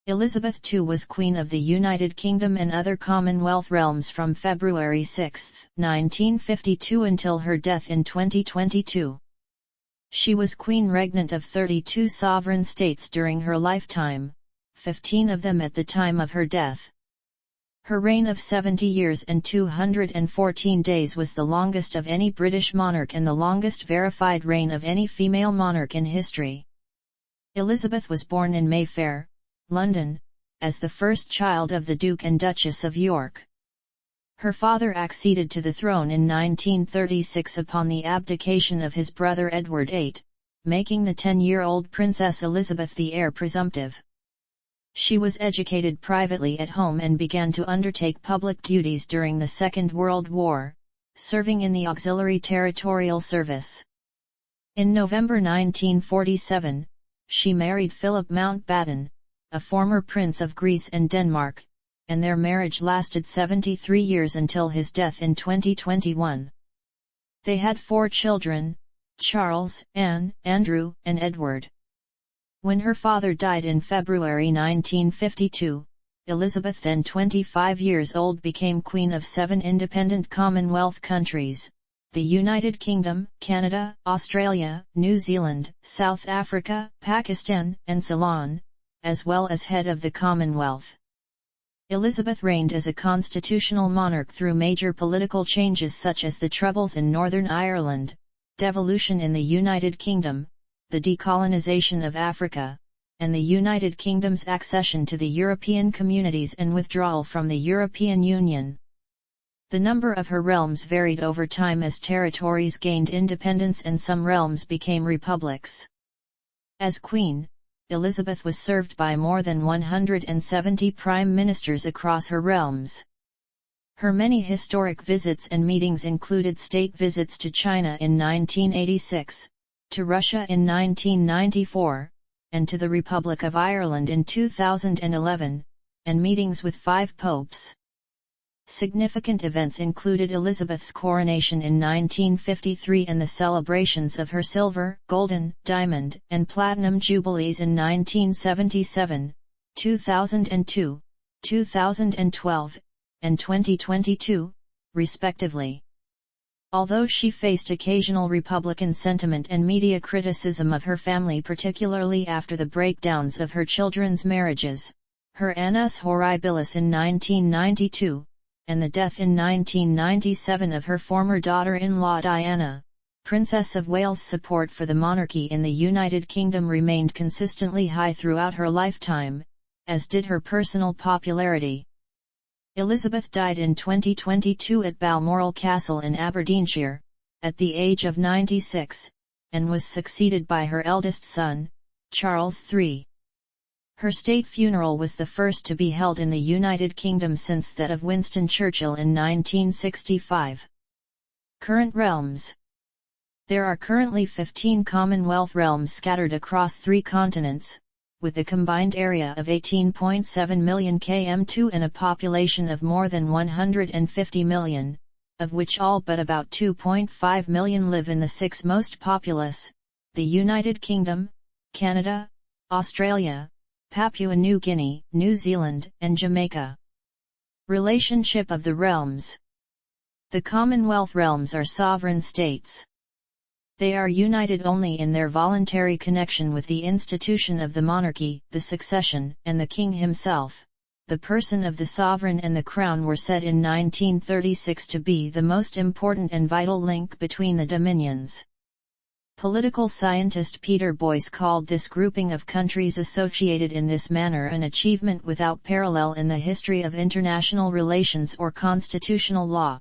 Elizabeth II was Queen of the United Kingdom and other Commonwealth realms from February 6, 1952 until her death in 2022. She was Queen Regnant of 32 sovereign states during her lifetime, 15 of them at the time of her death. Her reign of 70 years and 214 days was the longest of any British monarch and the longest verified reign of any female monarch in history. Elizabeth was born in Mayfair, London, as the first child of the Duke and Duchess of York. Her father acceded to the throne in 1936 upon the abdication of his brother Edward VIII, making the 10-year-old Princess Elizabeth the heir presumptive. She was educated privately at home and began to undertake public duties during the Second World War, serving in the Auxiliary Territorial Service. In November 1947, she married Philip Mountbatten, a former prince of Greece and Denmark, and their marriage lasted 73 years until his death in 2021. They had 4 children: Charles, Anne, Andrew, and Edward. When her father died in February 1952, Elizabeth, then 25 years old, became Queen of 7 independent Commonwealth countries: the United Kingdom, Canada, Australia, New Zealand, South Africa, Pakistan, and Ceylon, as well as head of the Commonwealth. Elizabeth reigned as a constitutional monarch through major political changes such as the Troubles in Northern Ireland, devolution in the United Kingdom, the decolonization of Africa, and the United Kingdom's accession to the European Communities and withdrawal from the European Union. The number of her realms varied over time as territories gained independence and some realms became republics. As Queen, Elizabeth was served by more than 170 prime ministers across her realms. Her many historic visits and meetings included state visits to China in 1986, to Russia in 1994, and to the Republic of Ireland in 2011, and meetings with 5 popes. Significant events included Elizabeth's coronation in 1953 and the celebrations of her silver, golden, diamond, and platinum jubilees in 1977, 2002, 2012, and 2022, respectively. Although she faced occasional Republican sentiment and media criticism of her family, particularly after the breakdowns of her children's marriages, her annus horribilis in 1992, and the death in 1997 of her former daughter-in-law Diana, Princess of Wales, support for the monarchy in the United Kingdom remained consistently high throughout her lifetime, as did her personal popularity. Elizabeth died in 2022 at Balmoral Castle in Aberdeenshire, at the age of 96, and was succeeded by her eldest son, Charles III. Her state funeral was the first to be held in the United Kingdom since that of Winston Churchill in 1965. Current realms. There are currently 15 Commonwealth realms scattered across 3 continents, with a combined area of 18.7 million km2 and a population of more than 150 million, of which all but about 2.5 million live in the 6 most populous: the United Kingdom, Canada, Australia, Papua New Guinea, New Zealand, and Jamaica. Relationship of the realms. The Commonwealth realms are sovereign states. They are united only in their voluntary connection with the institution of the monarchy, the succession, and the king himself. The person of the sovereign and the crown were said in 1936 to be the most important and vital link between the dominions. Political scientist Peter Boyce called this grouping of countries associated in this manner an achievement without parallel in the history of international relations or constitutional law.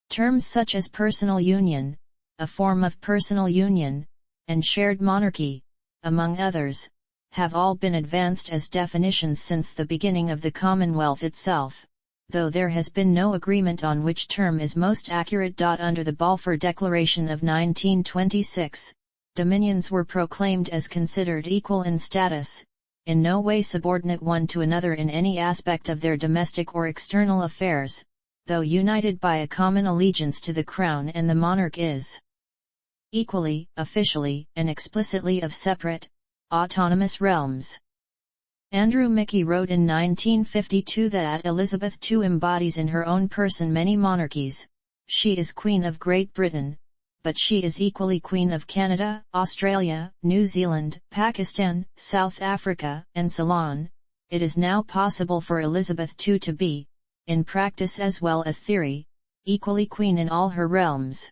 Terms such as personal union, a form of personal union, and shared monarchy, among others, have all been advanced as definitions since the beginning of the Commonwealth itself, though there has been no agreement on which term is most accurate. Under the Balfour Declaration of 1926, dominions were proclaimed as considered equal in status, in no way subordinate one to another in any aspect of their domestic or external affairs, though united by a common allegiance to the crown and the monarch is equally, officially, and explicitly of separate, autonomous realms. Andrew Mickey wrote in 1952 that Elizabeth II embodies in her own person many monarchies. She is Queen of Great Britain, but she is equally Queen of Canada, Australia, New Zealand, Pakistan, South Africa, and Ceylon. It is now possible for Elizabeth II to be, in practice as well as theory, equally Queen in all her realms.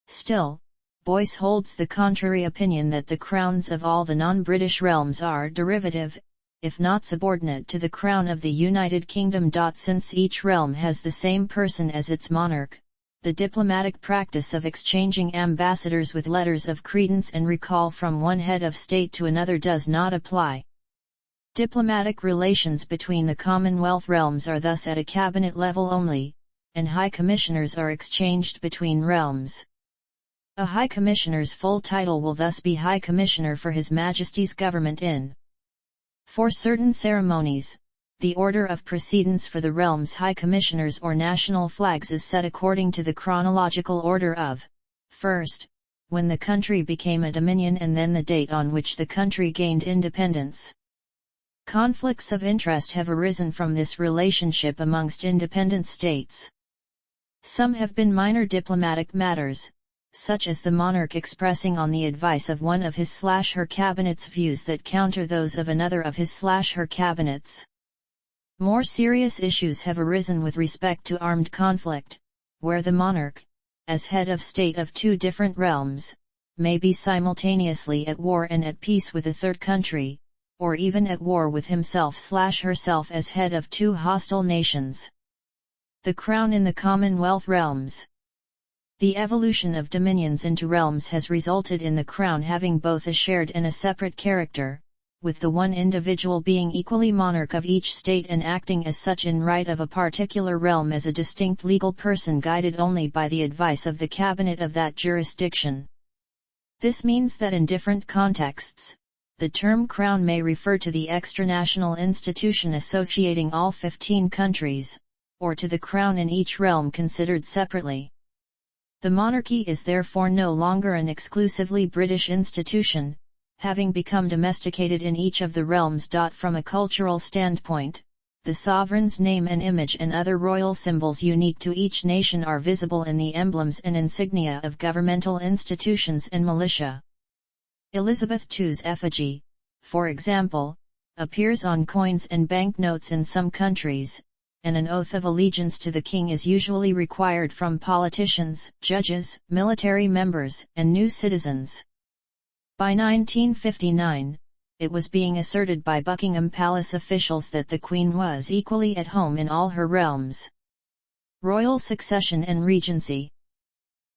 Still, Boyce holds the contrary opinion that the crowns of all the non-British realms are derivative, if not subordinate to the crown of the United Kingdom. Since each realm has the same person as its monarch, the diplomatic practice of exchanging ambassadors with letters of credence and recall from one head of state to another does not apply. Diplomatic relations between the Commonwealth realms are thus at a cabinet level only, and High Commissioners are exchanged between realms. A High Commissioner's full title will thus be High Commissioner for His Majesty's Government in. For certain ceremonies, the order of precedence for the realm's High Commissioners or national flags is set according to the chronological order of, first, when the country became a dominion, and then the date on which the country gained independence. Conflicts of interest have arisen from this relationship amongst independent states. Some have been minor diplomatic matters, such as the monarch expressing on the advice of one of his/her cabinets views that counter those of another of his/her cabinets. More serious issues have arisen with respect to armed conflict, where the monarch, as head of state of two different realms, may be simultaneously at war and at peace with a third country, or even at war with himself/herself as head of two hostile nations. The crown in the Commonwealth realms. The evolution of dominions into realms has resulted in the crown having both a shared and a separate character, with the one individual being equally monarch of each state and acting as such in right of a particular realm as a distinct legal person guided only by the advice of the cabinet of that jurisdiction. This means that in different contexts, the term crown may refer to the extranational institution associating all 15 countries, or to the crown in each realm considered separately. The monarchy is therefore no longer an exclusively British institution, having become domesticated in each of the realms. From a cultural standpoint, the sovereign's name and image and other royal symbols unique to each nation are visible in the emblems and insignia of governmental institutions and militia. Elizabeth II's effigy, for example, appears on coins and banknotes in some countries, and an oath of allegiance to the king is usually required from politicians, judges, military members, and new citizens. By 1959, it was being asserted by Buckingham Palace officials that the Queen was equally at home in all her realms. Royal succession and regency.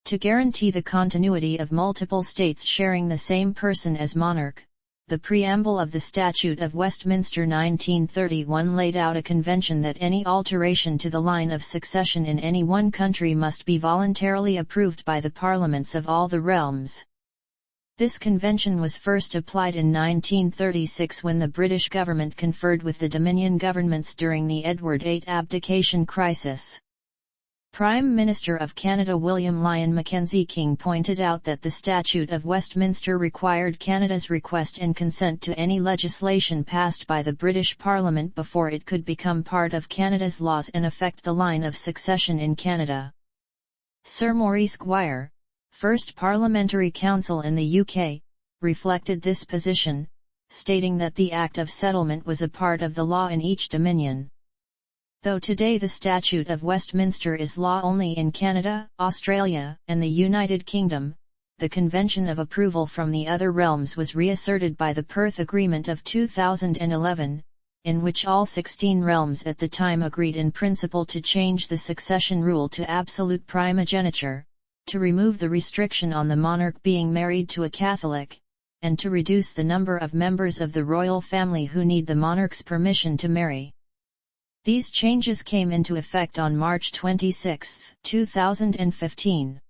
To guarantee the continuity of multiple states sharing the same person as monarch, the preamble of the Statute of Westminster 1931 laid out a convention that any alteration to the line of succession in any one country must be voluntarily approved by the parliaments of all the realms. This convention was first applied in 1936 when the British government conferred with the Dominion governments during the Edward VIII abdication crisis. Prime Minister of Canada William Lyon Mackenzie King pointed out that the Statute of Westminster required Canada's request and consent to any legislation passed by the British Parliament before it could become part of Canada's laws and affect the line of succession in Canada. Sir Maurice Gwyer, first Parliamentary Counsel in the UK, reflected this position, stating that the Act of Settlement was a part of the law in each Dominion. Though today the Statute of Westminster is law only in Canada, Australia, and the United Kingdom, the Convention of Approval from the other realms was reasserted by the Perth Agreement of 2011, in which all 16 realms at the time agreed in principle to change the succession rule to absolute primogeniture, to remove the restriction on the monarch being married to a Catholic, and to reduce the number of members of the royal family who need the monarch's permission to marry. These changes came into effect on March 26, 2015.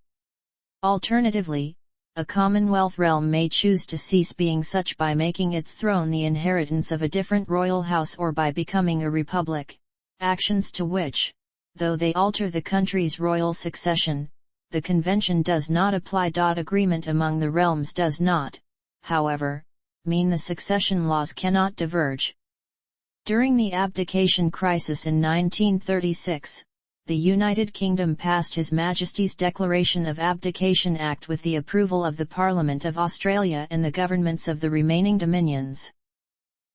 Alternatively, a Commonwealth realm may choose to cease being such by making its throne the inheritance of a different royal house or by becoming a republic, actions to which, though they alter the country's royal succession, the convention does not apply. Agreement among the realms does not, however, mean the succession laws cannot diverge, During the abdication crisis in 1936, the United Kingdom passed His Majesty's Declaration of Abdication Act with the approval of the Parliament of Australia and the governments of the remaining dominions.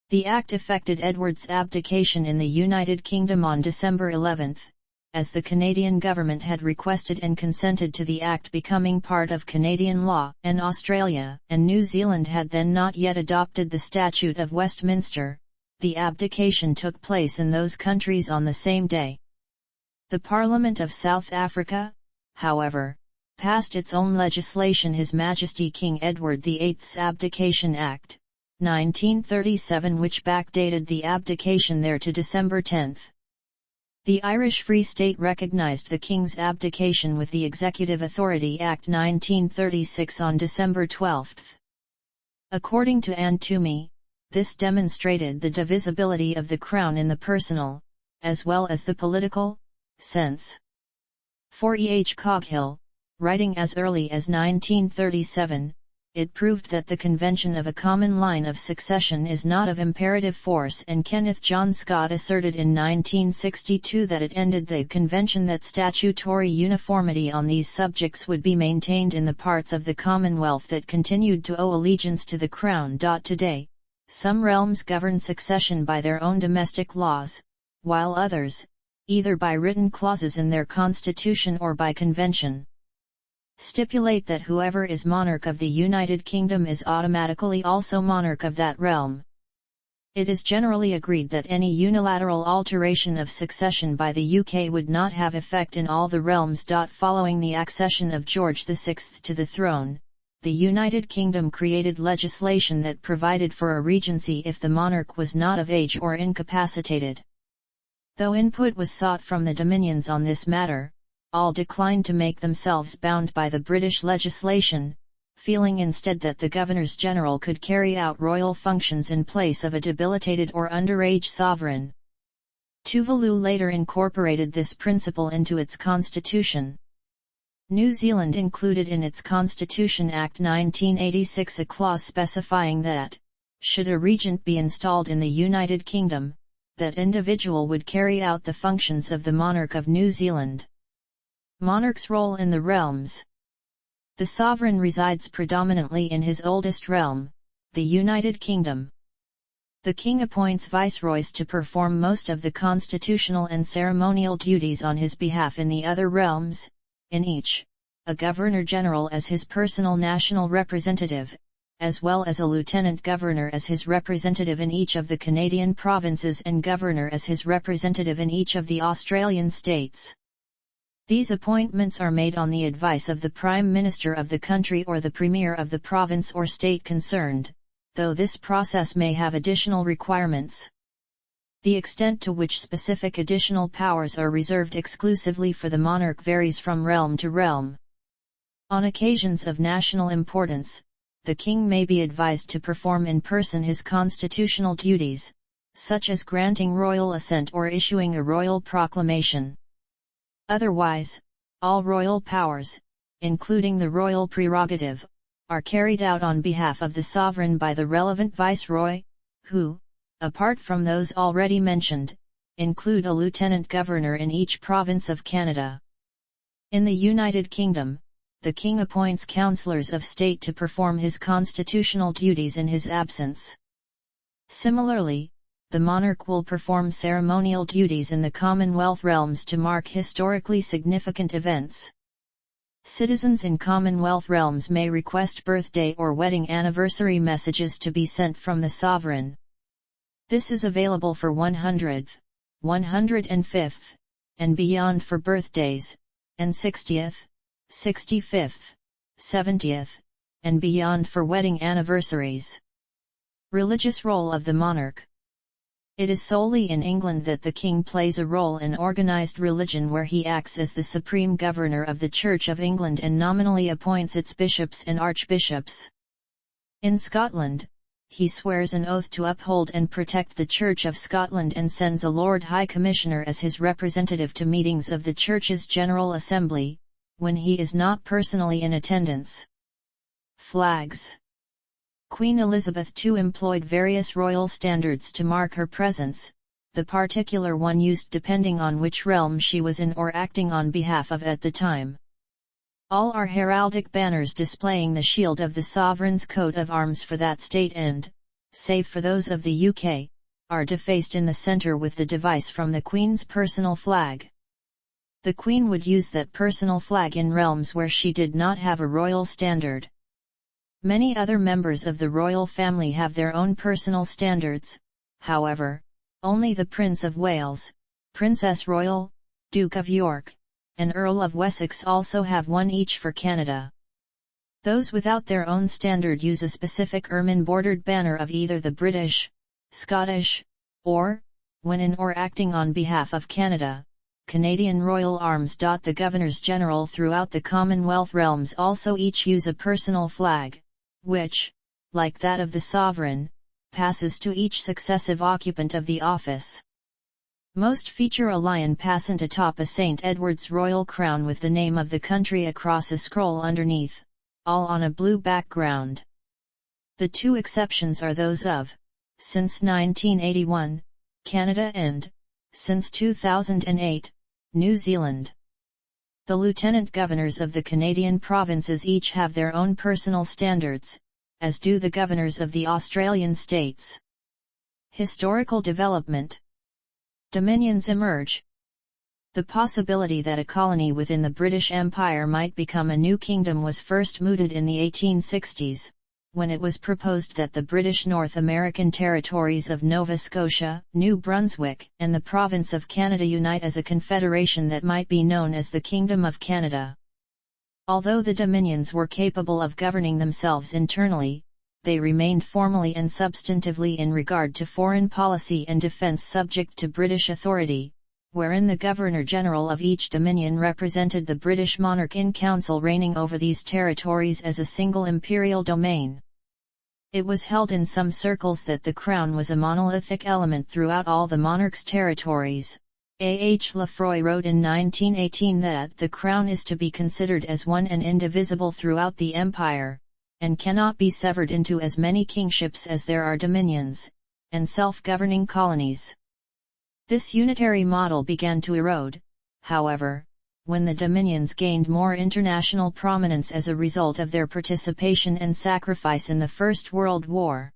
The Act effected Edward's abdication in the United Kingdom on December 11, as the Canadian government had requested and consented to the Act becoming part of Canadian law, and Australia and New Zealand had then not yet adopted the Statute of Westminster. The abdication took place in those countries on the same day. The Parliament of South Africa, however, passed its own legislation, His Majesty King Edward VIII's Abdication Act, 1937, which backdated the abdication there to December 10. The Irish Free State recognised the King's abdication with the Executive Authority Act 1936 on December 12. According to Anne Toomey, this demonstrated the divisibility of the Crown in the personal, as well as the political, sense. For E. H. Coghill, writing as early as 1937, it proved that the convention of a common line of succession is not of imperative force, and Kenneth John Scott asserted in 1962 that it ended the convention that statutory uniformity on these subjects would be maintained in the parts of the Commonwealth that continued to owe allegiance to the Crown. Today, some realms govern succession by their own domestic laws, while others, either by written clauses in their constitution or by convention, stipulate that whoever is monarch of the United Kingdom is automatically also monarch of that realm. It is generally agreed that any unilateral alteration of succession by the UK would not have effect in all the realms. Following the accession of George VI to the throne, the United Kingdom created legislation that provided for a regency if the monarch was not of age or incapacitated. Though input was sought from the dominions on this matter, all declined to make themselves bound by the British legislation, feeling instead that the Governors-General could carry out royal functions in place of a debilitated or underage sovereign. Tuvalu later incorporated this principle into its constitution. New Zealand included in its Constitution Act 1986 a clause specifying that, should a regent be installed in the United Kingdom, that individual would carry out the functions of the monarch of New Zealand. Monarch's role in the realms. The sovereign resides predominantly in his oldest realm, the United Kingdom. The king appoints viceroys to perform most of the constitutional and ceremonial duties on his behalf in the other realms, in each, a governor-general as his personal national representative, as well as a lieutenant governor as his representative in each of the Canadian provinces and governor as his representative in each of the Australian states. These appointments are made on the advice of the Prime Minister of the country or the Premier of the province or state concerned, though this process may have additional requirements. The extent to which specific additional powers are reserved exclusively for the monarch varies from realm to realm. On occasions of national importance, the king may be advised to perform in person his constitutional duties, such as granting royal assent or issuing a royal proclamation. Otherwise, all royal powers, including the royal prerogative, are carried out on behalf of the sovereign by the relevant viceroy, who, apart from those already mentioned, include a lieutenant governor in each province of Canada. In the United Kingdom, the king appoints councillors of state to perform his constitutional duties in his absence. Similarly, the monarch will perform ceremonial duties in the Commonwealth realms to mark historically significant events. Citizens in Commonwealth realms may request birthday or wedding anniversary messages to be sent from the sovereign. This is available for 100th, 105th, and beyond for birthdays, and 60th, 65th, 70th, and beyond for wedding anniversaries. Religious role of the monarch. It is solely in England that the king plays a role in organised religion, where he acts as the supreme governor of the Church of England and nominally appoints its bishops and archbishops. In Scotland, he swears an oath to uphold and protect the Church of Scotland and sends a Lord High Commissioner as his representative to meetings of the Church's General Assembly, when he is not personally in attendance. Flags. Queen Elizabeth II employed various royal standards to mark her presence, the particular one used depending on which realm she was in or acting on behalf of at the time. All are heraldic banners displaying the shield of the sovereign's coat of arms for that state and, save for those of the UK, are defaced in the centre with the device from the Queen's personal flag. The Queen would use that personal flag in realms where she did not have a royal standard. Many other members of the royal family have their own personal standards, however, only the Prince of Wales, Princess Royal, Duke of York, and Earl of Wessex also have one each for Canada. Those without their own standard use a specific ermine-bordered banner of either the British, Scottish, or, when in or acting on behalf of Canada, Canadian Royal Arms. The Governors-General throughout the Commonwealth realms also each use a personal flag, which, like that of the sovereign, passes to each successive occupant of the office. Most feature a lion passant atop a St. Edward's royal crown with the name of the country across a scroll underneath, all on a blue background. The two exceptions are those of, since 1981, Canada and, since 2008, New Zealand. The lieutenant governors of the Canadian provinces each have their own personal standards, as do the governors of the Australian states. Historical development. Dominions emerge. The possibility that a colony within the British Empire might become a new kingdom was first mooted in the 1860s, when it was proposed that the British North American territories of Nova Scotia, New Brunswick, and the province of Canada unite as a confederation that might be known as the Kingdom of Canada. Although the Dominions were capable of governing themselves internally, they remained formally and substantively in regard to foreign policy and defence subject to British authority, wherein the Governor-General of each Dominion represented the British monarch in council reigning over these territories as a single imperial domain. It was held in some circles that the Crown was a monolithic element throughout all the monarch's territories. A.H. Lefroy wrote in 1918 that the Crown is to be considered as one and indivisible throughout the Empire, and cannot be severed into as many kingships as there are dominions, and self-governing colonies. This unitary model began to erode, however, when the dominions gained more international prominence as a result of their participation and sacrifice in the First World War.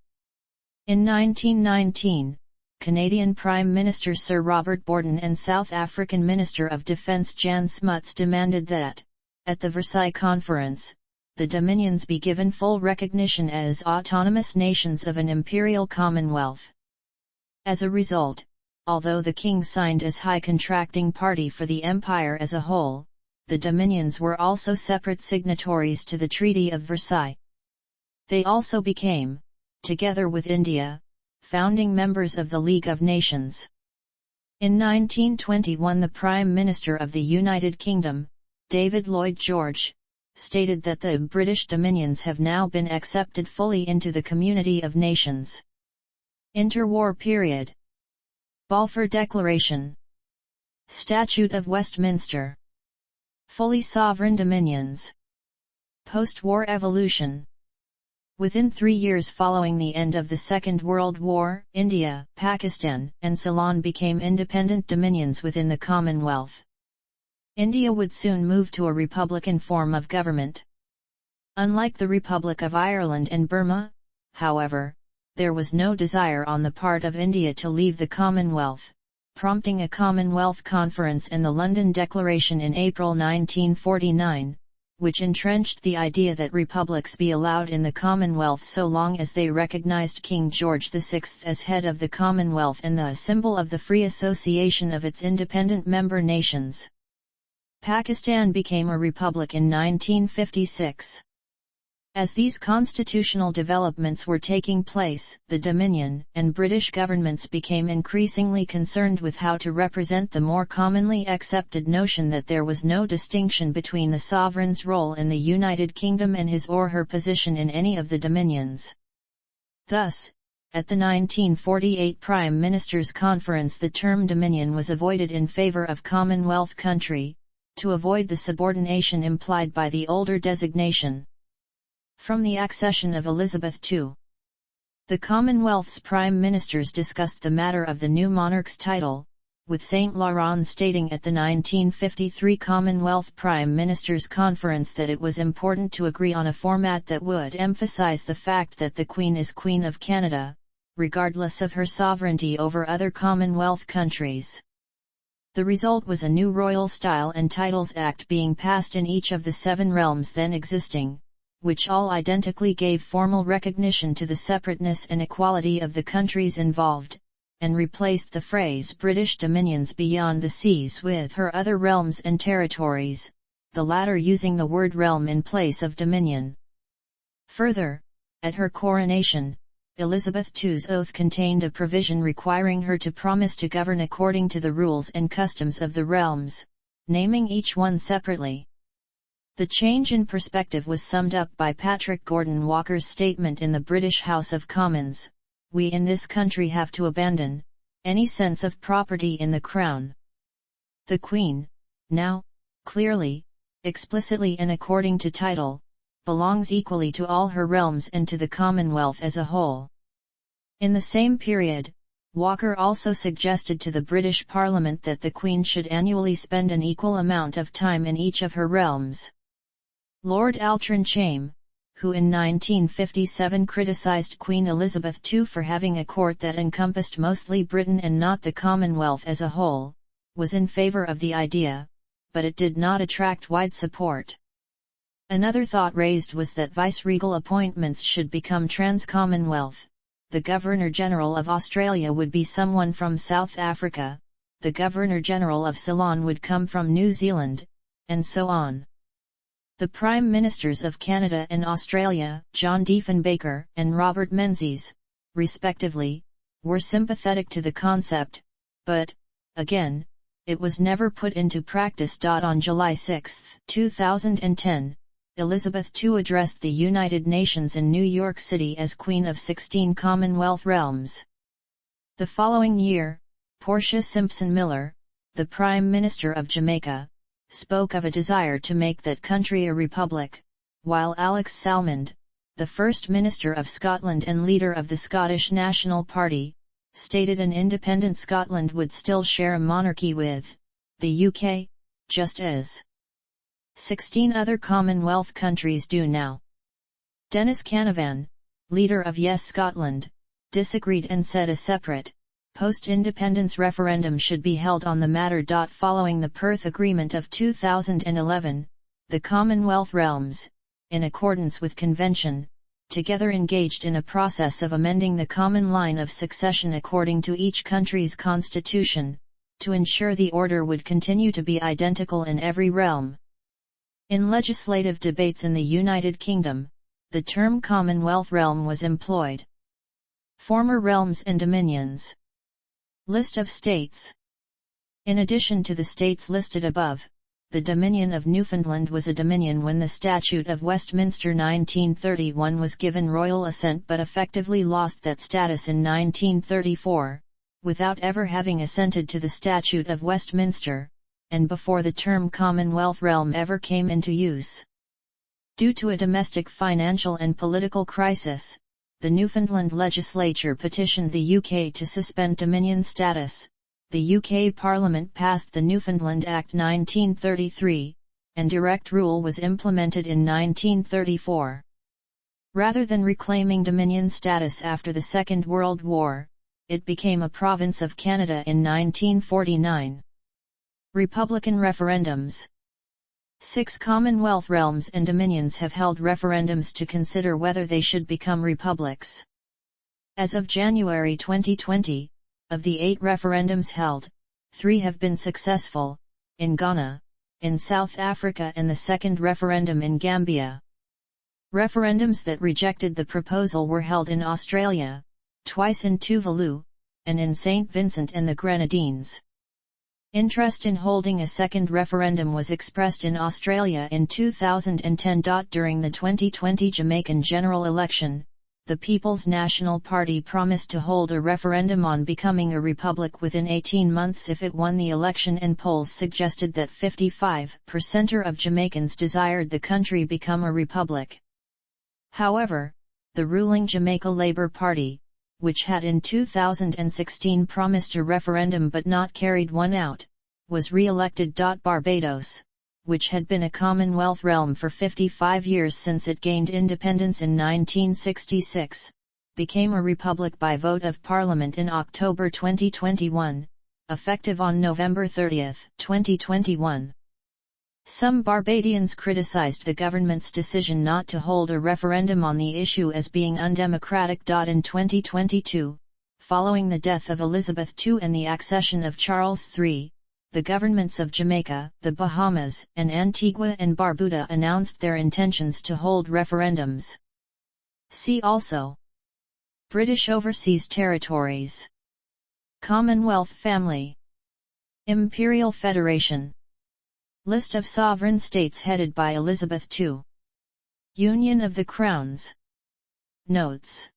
In 1919, Canadian Prime Minister Sir Robert Borden and South African Minister of Defence Jan Smuts demanded that, at the Versailles Conference, the Dominions be given full recognition as autonomous nations of an imperial commonwealth. As a result, although the King signed as High Contracting Party for the Empire as a whole, the Dominions were also separate signatories to the Treaty of Versailles. They also became, together with India, founding members of the League of Nations. In 1921 the Prime Minister of the United Kingdom, David Lloyd George, stated that the British Dominions have now been accepted fully into the community of nations. Interwar period. Balfour Declaration. Statute of Westminster. Fully sovereign dominions. Post-war evolution. Within 3 years following the end of the Second World War, India, Pakistan, and Ceylon became independent dominions within the Commonwealth. India would soon move to a republican form of government. Unlike the Republic of Ireland and Burma, however, there was no desire on the part of India to leave the Commonwealth, prompting a Commonwealth Conference and the London Declaration in April 1949, which entrenched the idea that republics be allowed in the Commonwealth so long as they recognized King George VI as head of the Commonwealth and the symbol of the free association of its independent member nations. Pakistan became a republic in 1956. As these constitutional developments were taking place, the Dominion and British governments became increasingly concerned with how to represent the more commonly accepted notion that there was no distinction between the sovereign's role in the United Kingdom and his or her position in any of the dominions. Thus, at the 1948 Prime Ministers' Conference the term Dominion was avoided in favour of Commonwealth country, to avoid the subordination implied by the older designation. From the accession of Elizabeth II, The Commonwealth's prime ministers discussed the matter of the new monarch's title, with Saint Laurent stating at the 1953 Commonwealth Prime Ministers' Conference that it was important to agree on a format that would emphasize the fact that the Queen is Queen of Canada, regardless of her sovereignty over other Commonwealth countries. The result was a new Royal Style and Titles Act being passed in each of the 7 realms then existing, which all identically gave formal recognition to the separateness and equality of the countries involved, and replaced the phrase British dominions beyond the seas with her other realms and territories, the latter using the word realm in place of dominion. Further, at her coronation, Elizabeth II's oath contained a provision requiring her to promise to govern according to the rules and customs of the realms, naming each one separately. The change in perspective was summed up by Patrick Gordon Walker's statement in the British House of Commons: "We in this country have to abandon any sense of property in the Crown. The Queen, now, clearly, explicitly and according to title, belongs equally to all her realms and to the Commonwealth as a whole." In the same period, Walker also suggested to the British Parliament that the Queen should annually spend an equal amount of time in each of her realms. Lord Altrincham, who in 1957 criticised Queen Elizabeth II for having a court that encompassed mostly Britain and not the Commonwealth as a whole, was in favour of the idea, but it did not attract wide support. Another thought raised was that viceregal appointments should become trans-Commonwealth. The Governor-General of Australia would be someone from South Africa, the Governor-General of Ceylon would come from New Zealand, and so on. The Prime Ministers of Canada and Australia, John Diefenbaker and Robert Menzies, respectively, were sympathetic to the concept, but, again, it was never put into practice. On July 6, 2010, Elizabeth II addressed the United Nations in New York City as Queen of 16 Commonwealth realms. The following year, Portia Simpson Miller, the Prime Minister of Jamaica, spoke of a desire to make that country a republic, while Alex Salmond, the First Minister of Scotland and leader of the Scottish National Party, stated an independent Scotland would still share a monarchy with the UK, just as 16 other Commonwealth countries do now. Dennis Canavan, leader of Yes Scotland, disagreed and said a separate, post-independence referendum should be held on the matter. Following the Perth Agreement of 2011, the Commonwealth realms, in accordance with convention, together engaged in a process of amending the common line of succession according to each country's constitution, to ensure the order would continue to be identical in every realm. In legislative debates in the United Kingdom, the term Commonwealth realm was employed. Former realms and dominions. List of states. In addition to the states listed above, the Dominion of Newfoundland was a dominion when the Statute of Westminster 1931 was given royal assent but effectively lost that status in 1934, without ever having assented to the Statute of Westminster, and before the term Commonwealth realm ever came into use. Due to a domestic financial and political crisis, the Newfoundland legislature petitioned the UK to suspend Dominion status. The UK Parliament passed the Newfoundland Act 1933, and direct rule was implemented in 1934. Rather than reclaiming Dominion status after the Second World War, it became a province of Canada in 1949. Republican referendums. 6 Commonwealth realms and dominions have held referendums to consider whether they should become republics. As of January 2020, of the 8 referendums held, 3 have been successful, in Ghana, in South Africa and the second referendum in Gambia. Referendums that rejected the proposal were held in Australia, twice in Tuvalu, and in St. Vincent and the Grenadines. Interest in holding a second referendum was expressed in Australia in 2010. During the 2020 Jamaican general election, the People's National Party promised to hold a referendum on becoming a republic within 18 months if it won the election, and polls suggested that 55% of Jamaicans desired the country become a republic. However, the ruling Jamaica Labour Party, which had in 2016 promised a referendum but not carried one out, was re-elected. Barbados, which had been a Commonwealth realm for 55 years since it gained independence in 1966, became a republic by vote of Parliament in October 2021, effective on November 30, 2021. Some Barbadians criticized the government's decision not to hold a referendum on the issue as being undemocratic. In 2022, following the death of Elizabeth II and the accession of Charles III, the governments of Jamaica, the Bahamas, and Antigua and Barbuda announced their intentions to hold referendums. See also: British Overseas Territories, Commonwealth Family, Imperial Federation, List of sovereign states headed by Elizabeth II, Union of the Crowns. Notes.